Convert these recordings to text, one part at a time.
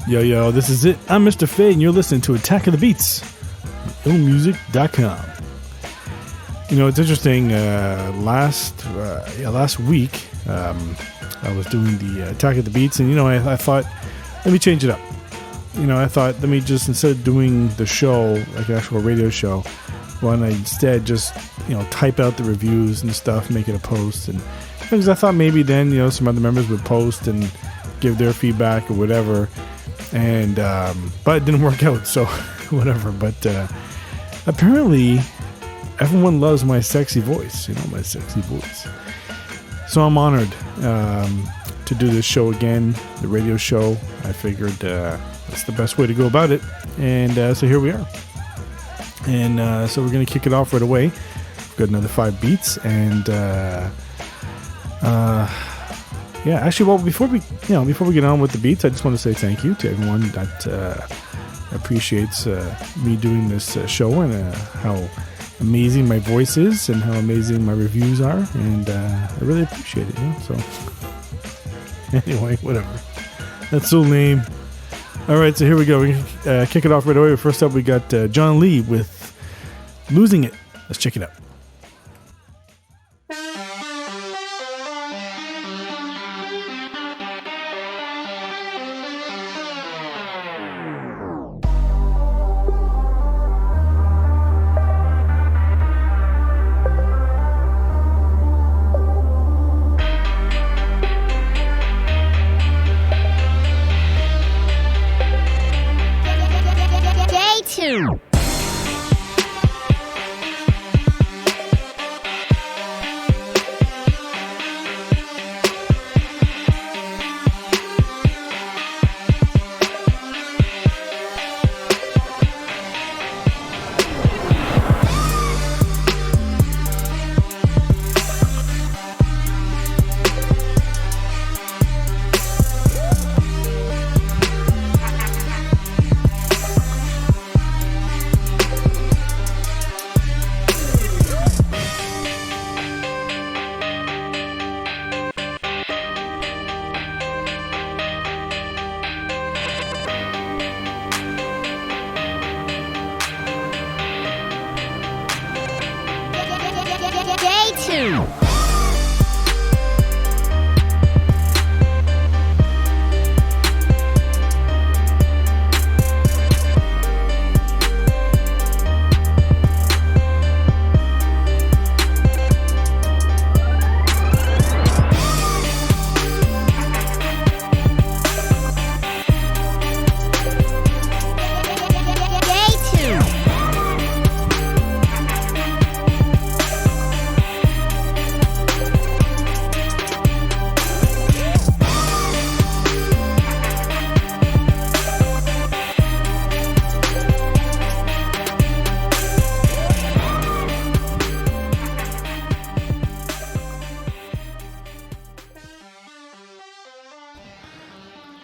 Yo, this is it. I'm Mr. Fade, and you're listening to Attack of the Beats on IllMuzik.com. You know, it's interesting. Last week, I was doing the Attack of the Beats, and, I thought, let me change it up. I thought, let me just, instead of doing the show, like an actual radio show, why don't I instead just, type out the reviews and stuff, make it a post. And because I thought maybe then, some other members would post and give their feedback or whatever. And but it didn't work out, so whatever. But apparently everyone loves my sexy voice, my sexy voice. So I'm honored to do this show again, the radio show. I figured that's the best way to go about it. And so here we are. And so we're going to kick it off right away. We've got another 5 beats. And yeah, actually, well, before we get on with the beats, I just want to say thank you to everyone that appreciates me doing this show and how amazing my voice is and how amazing my reviews are, and I really appreciate it. So anyway, whatever. That's so lame. All right, so here we go. We kick it off right away. First up, we got John Lee with "Losing It." Let's check it out.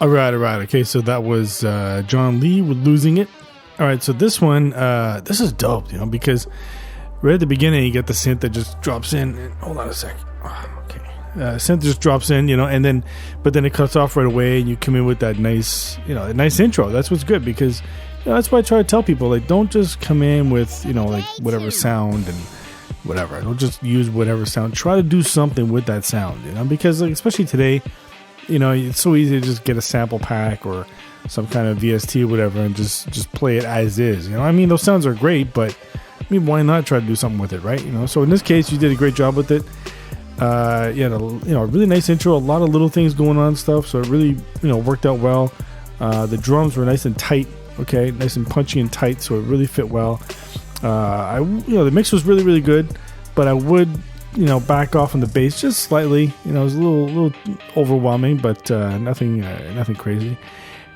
All right. Okay, so that was John Lee with "Losing It." All right, so this one, this is dope, because right at the beginning, you get the synth that just drops in. And, hold on a sec. Okay. Synth just drops in, but then it cuts off right away, and you come in with that nice, a nice intro. That's what's good, because that's why I try to tell people, like, don't just come in with, like, whatever sound and whatever. Don't just use whatever sound. Try to do something with that sound, because, like, especially today, it's so easy to just get a sample pack or some kind of VST or whatever and just play it as is. Those sounds are great, but why not try to do something with it, right? So in this case, you did a great job with it. You had a really nice intro, a lot of little things going on and stuff, so it really worked out well. The drums were nice and tight, okay, nice and punchy and tight, so it really fit well. The mix was really, really good, but I would back off on the bass just slightly. It was a little overwhelming, but nothing crazy.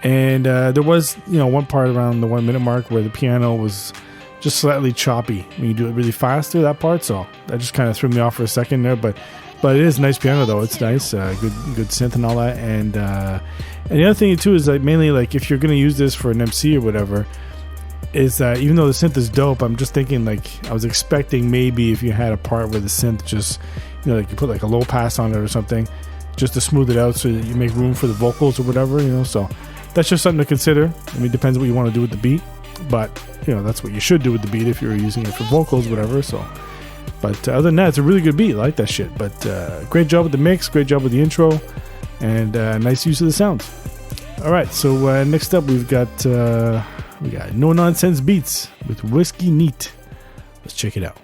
And there was one part around the 1 minute mark where the piano was just slightly choppy when you do it really fast through that part, so that just kind of threw me off for a second there. But it is nice piano though. It's nice, good synth and all that. And the other thing too is that mainly, like, if you're going to use this for an MC or whatever, is that even though the synth is dope, I'm just thinking, like, I was expecting maybe if you had a part where the synth just, like, you put like a low pass on it or something, just to smooth it out so that you make room for the vocals or whatever, so that's just something to consider. I mean, it depends what you want to do with the beat, but that's what you should do with the beat if you're using it for vocals, whatever. So, but other than that, it's a really good beat. I like that shit. But great job with the mix, great job with the intro, and nice use of the sounds. All right, so next up we got No Nonsense Beats with Whiskey Neat. Let's check it out.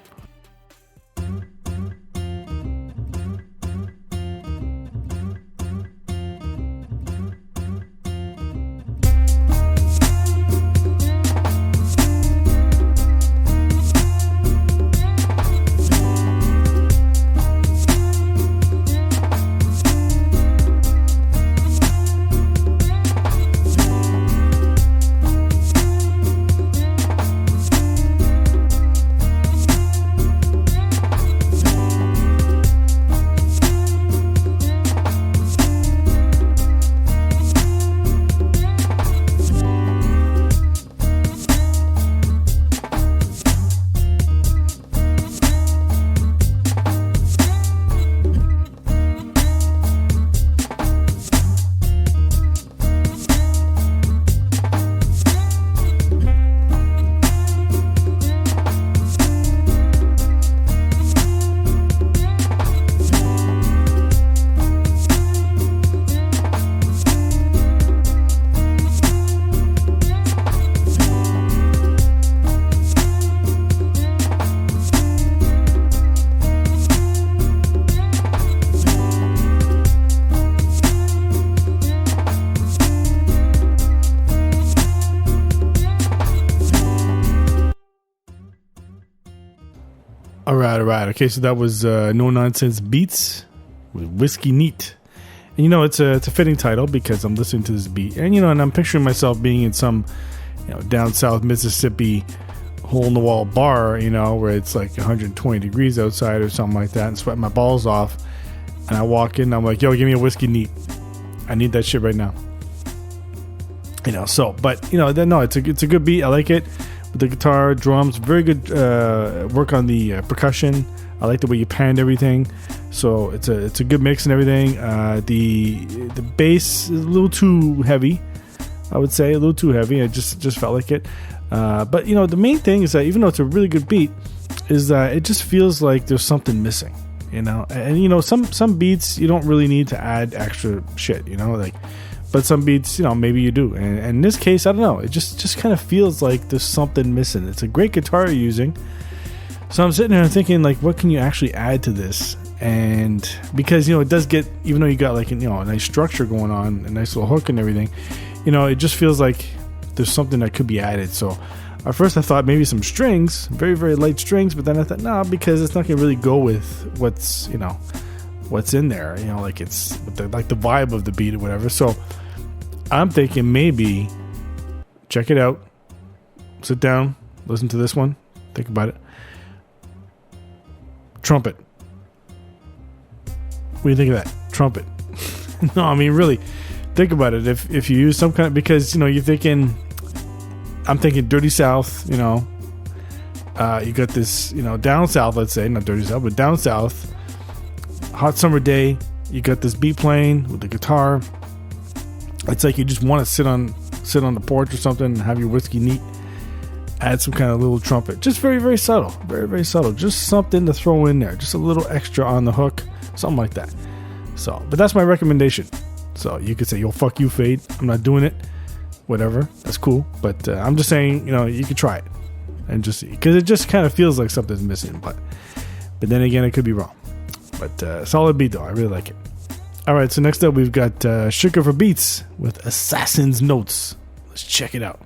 All right. Okay, so that was No Nonsense Beats with Whiskey Neat. And it's a fitting title because I'm listening to this beat. And and I'm picturing myself being in some down south Mississippi hole in the wall bar, where it's like 120 degrees outside or something like that, and sweating my balls off. And I walk in and I'm like, yo, give me a Whiskey Neat. I need that shit right now. But no, it's a good beat. I like it. With the guitar, drums, very good work on the percussion. I like the way you panned everything, so it's a good mix and everything. The bass is a little too heavy, I would say, a little too heavy. I just felt like it. But the main thing is that even though it's a really good beat, is that it just feels like there's something missing. And some beats you don't really need to add extra shit. But some beats, maybe you do. And in this case, I don't know. It just kind of feels like there's something missing. It's a great guitar you're using. So I'm sitting there and thinking, like, what can you actually add to this? And because, it does get, even though you got like, a nice structure going on, a nice little hook and everything, it just feels like there's something that could be added. So at first I thought maybe some strings, very, very light strings. But then I thought, nah, because it's not going to really go with what's in there, like it's like the vibe of the beat or whatever. So I'm thinking maybe check it out, sit down, listen to this one, think about it. Trumpet. What do you think of that? Trumpet. No, I mean, really think about it. If you use some kind of, because you're thinking, I'm thinking Dirty South. You got this, down south. Let's say not Dirty South, but down south. Hot summer day, you got this beat playing with the guitar. It's like you just want to sit on the porch or something and have your Whiskey Neat. Add some kind of little trumpet, just very, very subtle, very, very subtle. Just something to throw in there, just a little extra on the hook, something like that. So, but that's my recommendation. So you could say, "Yo, fuck you, Fade. I'm not doing it." Whatever, that's cool. But I'm just saying, you could try it and just see, because it just kind of feels like something's missing. But then again, it could be wrong. But solid beat though, I really like it. All right, so next up we've got Sugar for Beats with Assassin's Notes. Let's check it out.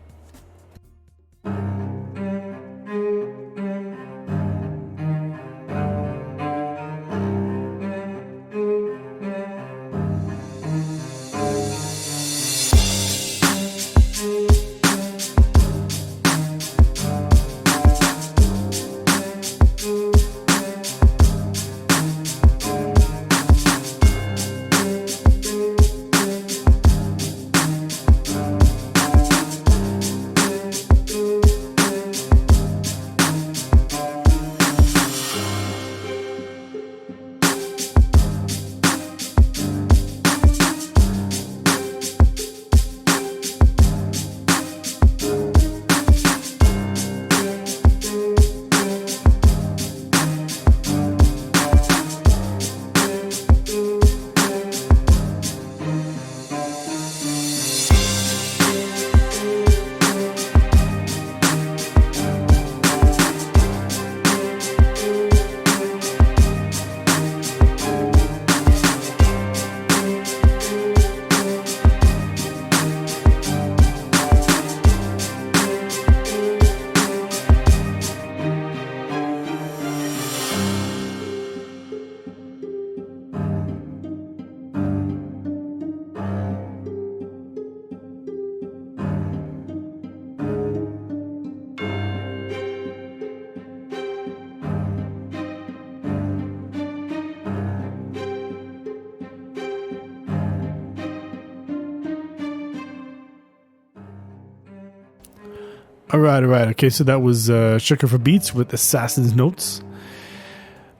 All right. Okay, so that was Sugar for Beats with Assassin's Notes.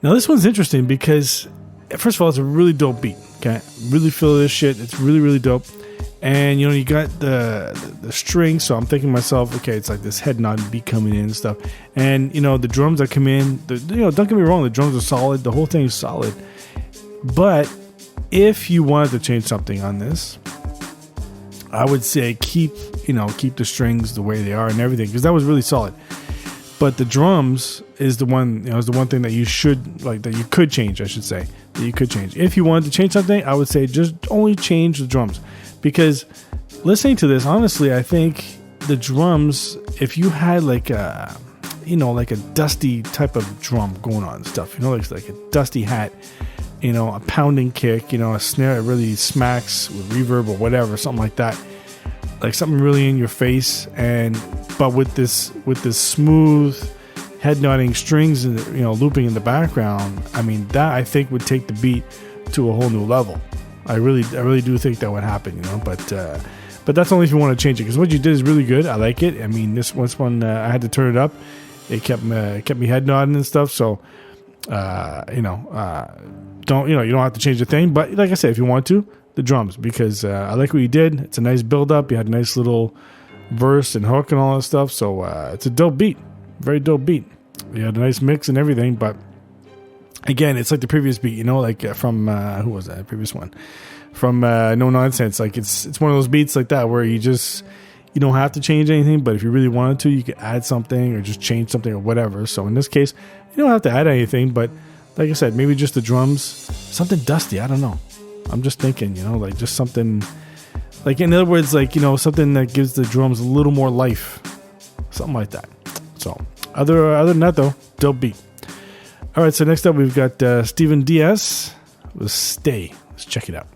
Now this one's interesting because, first of all, it's a really dope beat. Okay, really feel this shit. It's really, really dope. And you got the string, so I'm thinking to myself, okay, it's like this head nod beat coming in and stuff. And the drums that come in, don't get me wrong, the drums are solid. The whole thing is solid. But if you wanted to change something on this, I would say keep the strings the way they are and everything, because that was really solid. But the drums is the one, is the one thing that you could change, I should say, that you could change. If you wanted to change something, I would say just only change the drums, because listening to this, honestly, I think the drums, if you had like a dusty type of drum going on and stuff, like a dusty hat, a pounding kick, a snare that really smacks with reverb or whatever, something like that, like something really in your face, but with this smooth head nodding strings and looping in the background, I mean, that I think would take the beat to a whole new level. I really do think that would happen, but that's only if you want to change it, because what you did is really good. I like it. I mean, this one I had to turn it up. It kept me head nodding and stuff. So you don't have to change the thing. But like I said, if you want to, the drums, because I like what you did. It's a nice build up. You had a nice little verse and hook and all that stuff. So it's a dope beat, very dope beat. You had a nice mix and everything, but again, it's like the previous beat, like from who was that? The previous one from No Nonsense. Like it's one of those beats like that where you don't have to change anything, but if you really wanted to, you could add something or just change something or whatever. So in this case, you don't have to add anything, but like I said, maybe just the drums, something dusty. I don't know. I'm just thinking, like just something, like in other words, like something that gives the drums a little more life, something like that. So other than that, though, dope beat. All right, so next up we've got Steven Diaz with Stay. Let's check it out.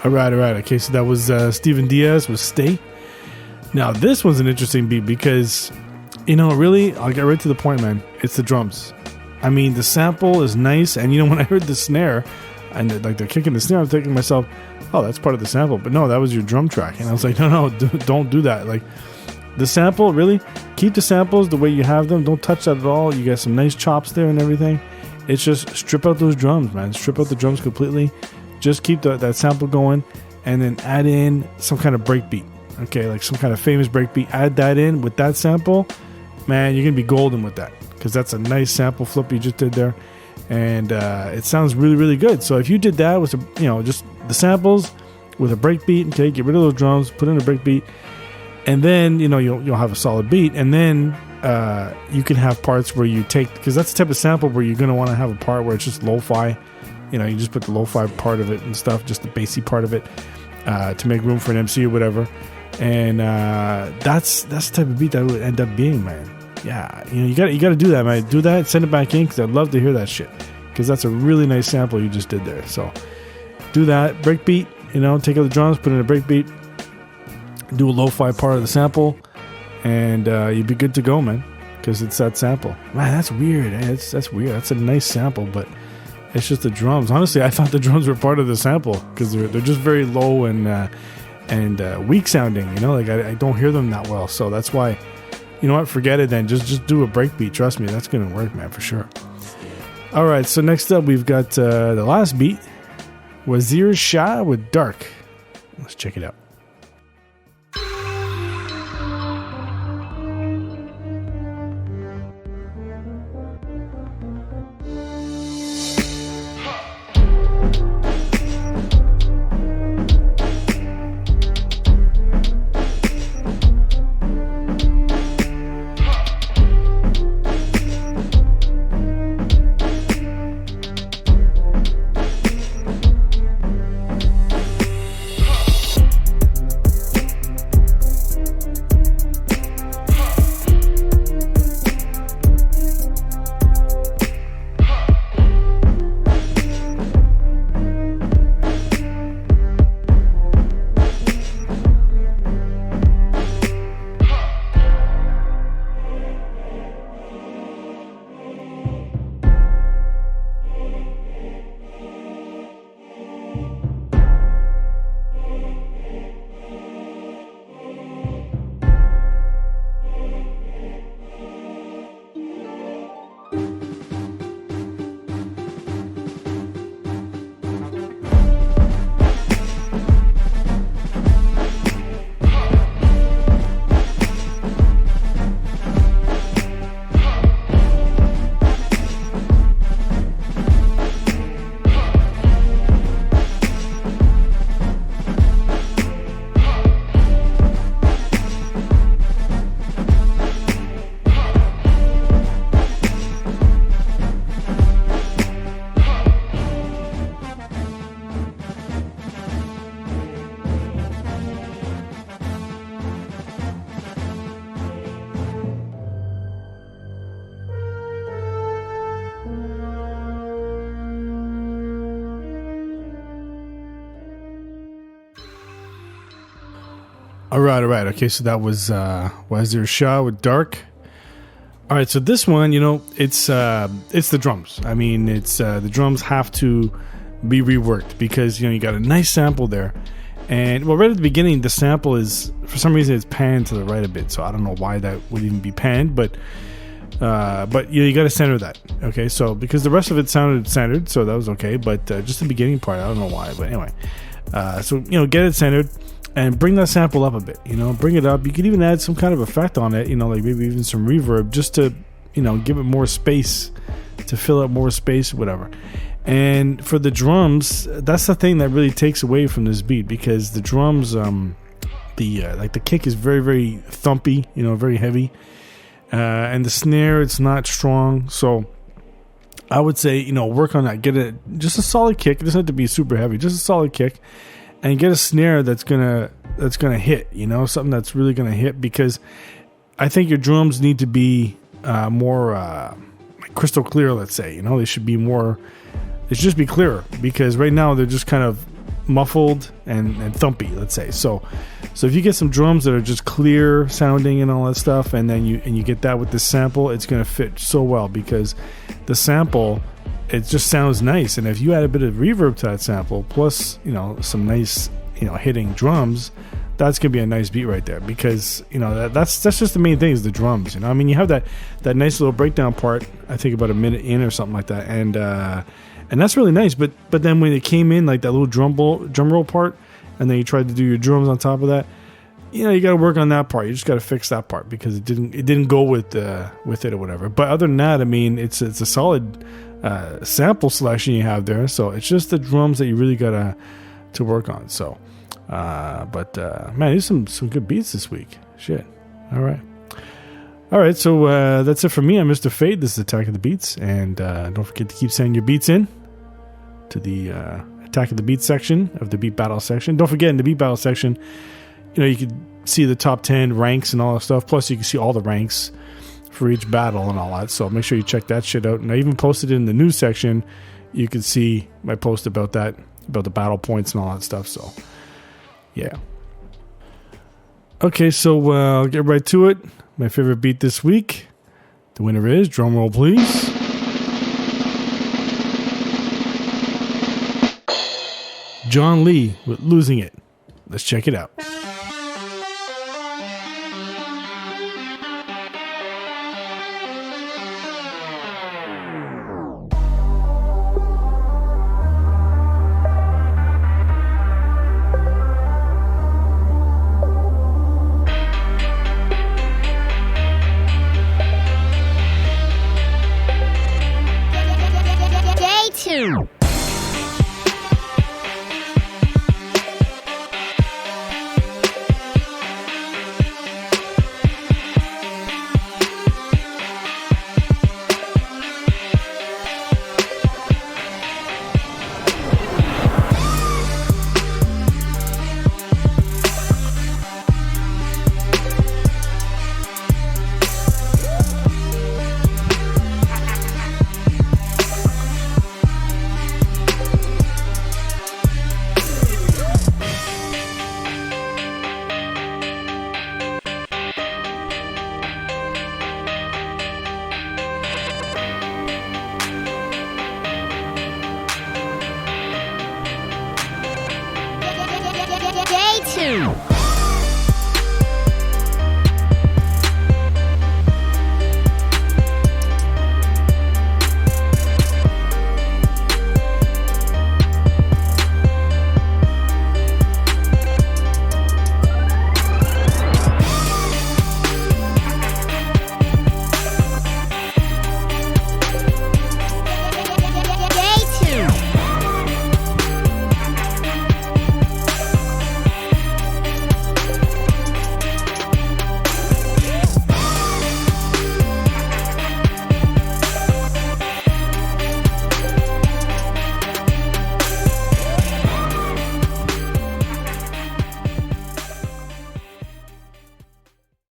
All right. Okay, so that was Steven Diaz with Stay. Now, this one's an interesting beat because, really, I'll get right to the point, man. It's the drums. I mean, the sample is nice, and when I heard the snare, and like the kick in the snare, I'm thinking to myself, oh, that's part of the sample. But no, that was your drum track. And I was like, no, don't do that. Like, the sample, really, keep the samples the way you have them. Don't touch that at all. You got some nice chops there and everything. It's just strip out those drums, man. Strip out the drums completely. Just keep that sample going, and then add in some kind of breakbeat. Okay, like some kind of famous breakbeat. Add that in with that sample, man. You're gonna be golden with that, because that's a nice sample flip you just did there, and it sounds really, really good. So if you did that with just the samples with a breakbeat, okay, get rid of those drums, put in a breakbeat, and then you'll have a solid beat, and then you can have parts where you take, because that's the type of sample where you're gonna want to have a part where it's just lo-fi. You just put the lo-fi part of it and stuff, just the bassy part of it, to make room for an MC or whatever. And that's the type of beat that would end up being, man. Yeah, you got to do that, man. Do that, send it back in, because I'd love to hear that shit, because that's a really nice sample you just did there. So do that, breakbeat. Take out the drums, put in a breakbeat, do a lo-fi part of the sample, and you'd be good to go, man. because it's that sample. Man, that's weird. That's weird. That's a nice sample, but it's just the drums. Honestly, I thought the drums were part of the sample because they're just very low and weak sounding. Like I don't hear them that well. So that's why, you know what? Forget it then. Just do a breakbeat. Trust me, that's gonna work, man, for sure. All right. So next up, we've got the last beat, Wazir Shah with Dark. Let's check it out. All right. Okay, so that was Wazir Shah with Dark. All right, so this one, it's the drums. I mean, it's the drums have to be reworked because you got a nice sample there, and right at the beginning, the sample is for some reason it's panned to the right a bit. So I don't know why that would even be panned, but you got to center that. Okay, so because the rest of it sounded centered, so that was okay, but just the beginning part, I don't know why, but anyway, so get it centered. And bring that sample up a bit, bring it up. You could even add some kind of effect on it, like maybe even some reverb just to, give it more space, to fill up more space, whatever. And for the drums, that's the thing that really takes away from this beat because the drums, the kick is very, very thumpy, very heavy. And the snare, it's not strong. So I would say, work on that. Get just a solid kick. It doesn't have to be super heavy, just a solid kick. And get a snare that's gonna hit, something that's really gonna hit because I think your drums need to be more crystal clear. Let's say, they should be more. They should just be clearer because right now they're just kind of muffled and thumpy. Let's say so if you get some drums that are just clear sounding and all that stuff, and then you get that with this sample, it's gonna fit so well because the sample. It just sounds nice, and if you add a bit of reverb to that sample, plus some nice hitting drums, that's gonna be a nice beat right there. Because that's just the main thing is the drums. I mean, you have that nice little breakdown part. I think about a minute in or something like that, and that's really nice. But then when it came in like that little drum roll part, and then you tried to do your drums on top of that, you got to work on that part. You just got to fix that part because it didn't go with it or whatever. But other than that, I mean, it's a solid. Sample selection you have there, so it's just the drums that you really gotta to work on. So, but man, there's some good beats this week. Shit. All right. So that's it for me. I'm Mr. Fade. This is Attack of the Beats, and don't forget to keep sending your beats in to the Attack of the Beats section of the Beat Battle section. Don't forget in the Beat Battle section, you can see the top 10 ranks and all that stuff. Plus, you can see all the ranks for each battle and all that, so make sure you check that shit out. And I even posted it in the news section. You can see my post about that, about the battle points and all that stuff. So yeah, okay, so I'll get right to it. My favorite beat this week, The winner is, drum roll please, John Lee with Losing It. Let's check it out.